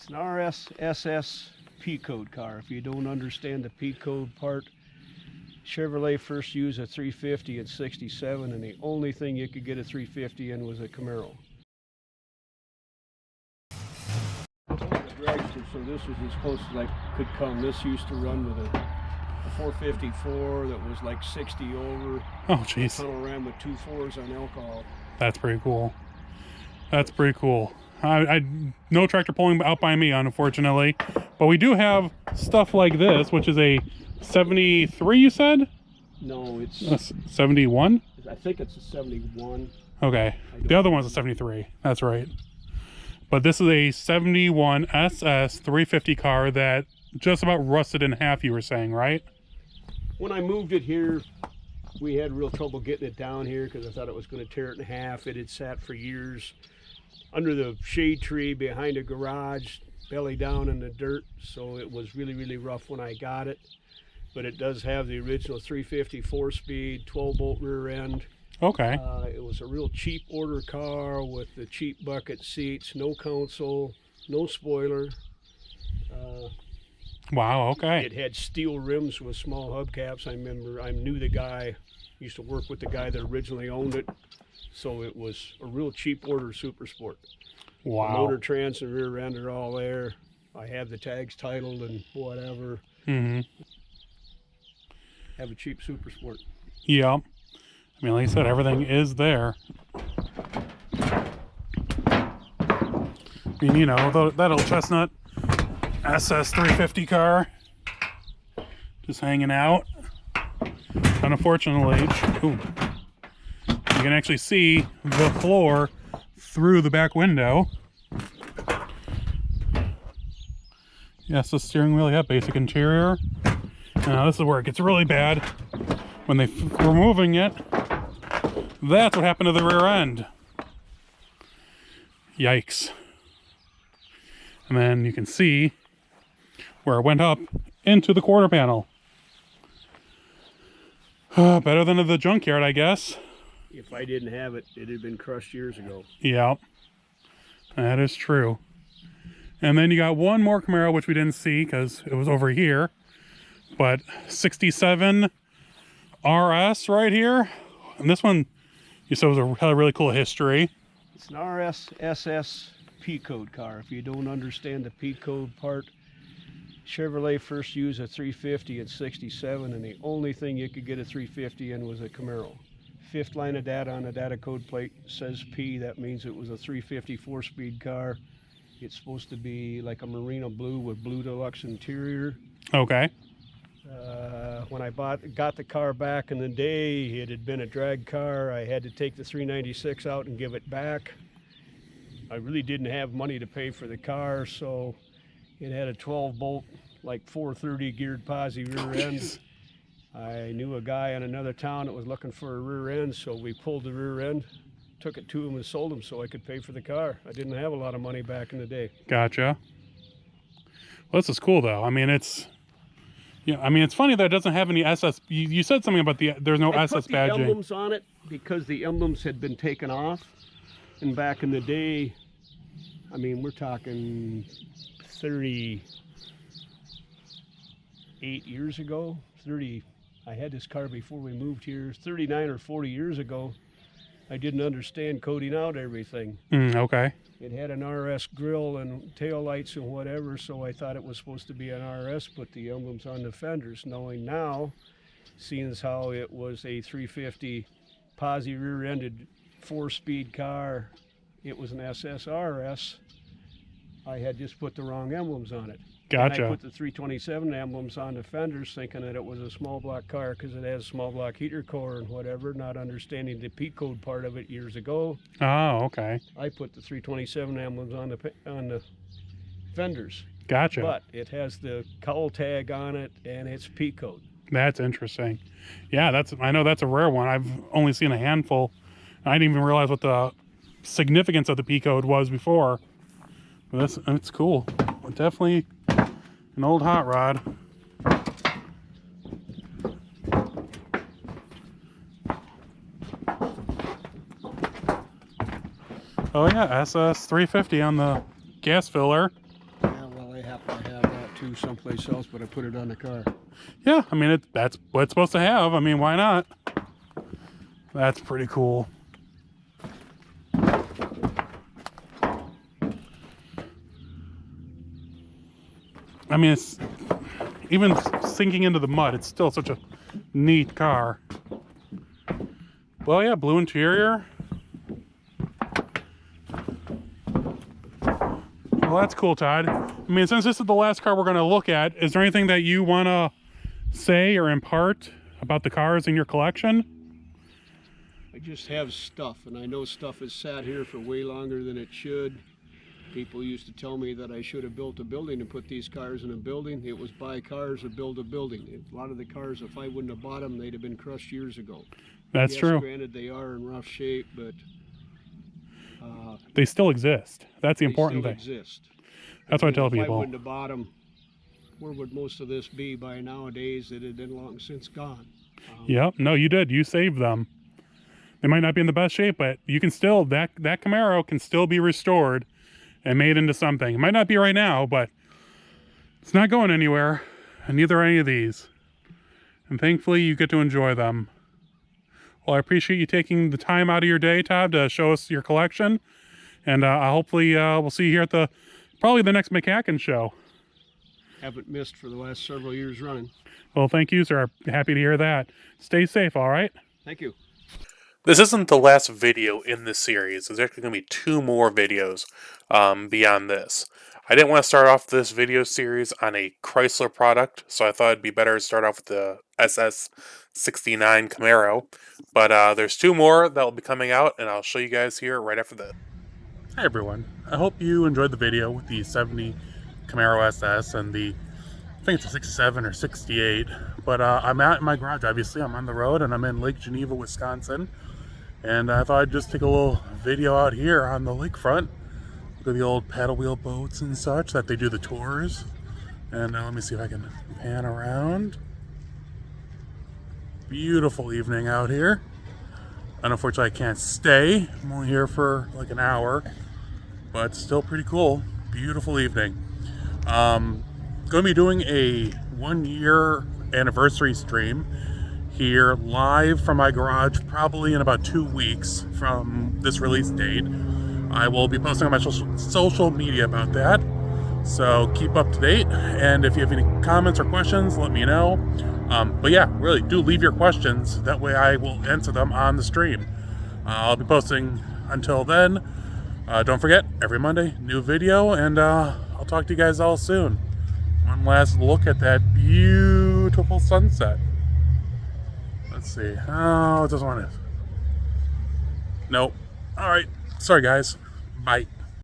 It's an RSSS P code car. If you don't understand the P code part, Chevrolet first used a 350 in '67, and the only thing you could get a 350 in was a Camaro. Dragster, so this was as close as I could come. This used to run with a 454 that was like 60 over. Oh, jeez. Tunnel ran with 2 4s on alcohol. That's pretty cool. That's pretty cool. I no tractor pulling out by me, unfortunately, but we do have stuff like this, which is a 73. You said? No, it's 71. I think it's a 71. Okay, the other one's a 73. That's right. But this is a 71 SS 350 car that just about rusted in half. You were saying, right? When I moved it here, we had real trouble getting it down here because I thought it was going to tear it in half. It had sat for years under the shade tree behind a garage, belly down in the dirt, so it was really, really rough when I got it. But it does have the original 350 4-speed, 12-bolt rear end. Okay. It was a real cheap order car with the cheap bucket seats, no console, no spoiler. Wow, okay. It had steel rims with small hubcaps. I remember I knew the guy, used to work with the guy that originally owned it. So it was a real cheap order super sport. Wow. The motor, trans, and rear end are all there. I have the tags titled and whatever. Mm-hmm. Have a cheap super sport. Yeah. I mean, like I said, everything is there. I mean, you know, that old chestnut SS 350 car just hanging out. And unfortunately, ooh, you can actually see the floor through the back window. Yes, the steering wheel, yeah, basic interior. Now this is where it gets really bad. When they were moving it, that's what happened to the rear end. Yikes. And then you can see where it went up into the quarter panel. Better than the junkyard, I guess. If I didn't have it, it had been crushed years ago. Yeah, that is true. And then you got one more Camaro, which we didn't see because it was over here. But 67 RS right here. And this one, you said, had a really cool history. It's an RSSS P code car. If you don't understand the P code part, Chevrolet first used a 350 in '67, and the only thing you could get a 350 in was a Camaro. 5th line of data on the data code plate says P. That means it was a 350 4-speed car. It's supposed to be like a marina blue with blue deluxe interior. Okay. When I got the car back in the day, it had been a drag car. I had to take the 396 out and give it back. I really didn't have money to pay for the car, so it had a 12-bolt, like 430 geared posi rear end. I knew a guy in another town that was looking for a rear end, so we pulled the rear end, took it to him and sold him so I could pay for the car. I didn't have a lot of money back in the day. Gotcha. Well, this is cool though. I mean, it's, yeah, I mean, it's funny that it doesn't have any SS. You said something about there's no SS badging. I put the emblems on it because the emblems had been taken off. And back in the day, I mean, we're talking 38 years ago, I had this car before we moved here, 39 or 40 years ago. I didn't understand coding out everything. Okay. It had an RS grill and tail lights and whatever, so I thought it was supposed to be an RS, put the emblems on the fenders. Knowing now, seeing as how it was a 350 posi rear-ended 4-speed car, it was an SSRS, I had just put the wrong emblems on it. Gotcha. And I put the 327 emblems on the fenders thinking that it was a small block car because it has a small block heater core and whatever, not understanding the P code part of it years ago. Oh, okay. I put the 327 emblems on the fenders. Gotcha. But it has the cowl tag on it and it's P code. That's interesting. Yeah, I know that's a rare one. I've only seen a handful. I didn't even realize what the significance of the P code was before. But it's cool. Definitely an old hot rod. Oh yeah, SS 350 on the gas filler. Yeah, happen to have that too someplace else, but I put it on the car. Yeah, I mean, that's what it's supposed to have. I mean, why not? That's pretty cool. I mean, it's even sinking into the mud, it's still such a neat car. Well, yeah, blue interior. Well, that's cool, Todd. I mean, since this is the last car we're going to look at, is there anything that you want to say or impart about the cars in your collection? I just have stuff, and I know stuff has sat here for way longer than it should. People used to tell me that I should have built a building and put these cars in a building. It was buy cars or build a building. A lot of the cars, if I wouldn't have bought them, they'd have been crushed years ago. That's true. Granted, they are in rough shape, but they still exist. That's the important thing. Exist. That's what I tell people. If I wouldn't have bought them, where would most of this be by nowadays? It had been long since gone. Yep. No, you did. You saved them. They might not be in the best shape, but you can still, that Camaro can still be restored and made into something. It might not be right now, but it's not going anywhere, and neither are any of these. And thankfully, you get to enjoy them. Well, I appreciate you taking the time out of your day, Todd, to show us your collection. And hopefully we'll see you here at probably the next MCACN show. Haven't missed for the last several years running. Well, thank you, sir. Happy to hear that. Stay safe, all right? Thank you. This isn't the last video in this series. There's actually going to be 2 more videos beyond this. I didn't want to start off this video series on a Chrysler product, so I thought it'd be better to start off with the SS69 Camaro. But there's 2 more that will be coming out, and I'll show you guys here right after this. Hi everyone. I hope you enjoyed the video with the 70 Camaro SS and the, I think it's a 67 or 68. But I'm out in my garage, obviously. I'm on the road, and I'm in Lake Geneva, Wisconsin. And I thought I'd just take a little video out here on the lakefront. Look at the old paddle wheel boats and such that they do the tours. And let me see if I can pan around. Beautiful evening out here. And unfortunately I can't stay. I'm only here for like an hour. But still pretty cool. Beautiful evening. Going to be doing a 1-year anniversary stream here live from my garage probably in about 2 weeks from this release date. I will be posting on my social media about that, so keep up to date, and if you have any comments or questions, let me know. But yeah, really do leave your questions, that way I will answer them on the stream. I'll be posting until then. Don't forget, every Monday, new video, and I'll talk to you guys all soon. One last look at that beautiful sunset. Let's see. Oh, it doesn't want to. Nope. All right. Sorry, guys. Bye.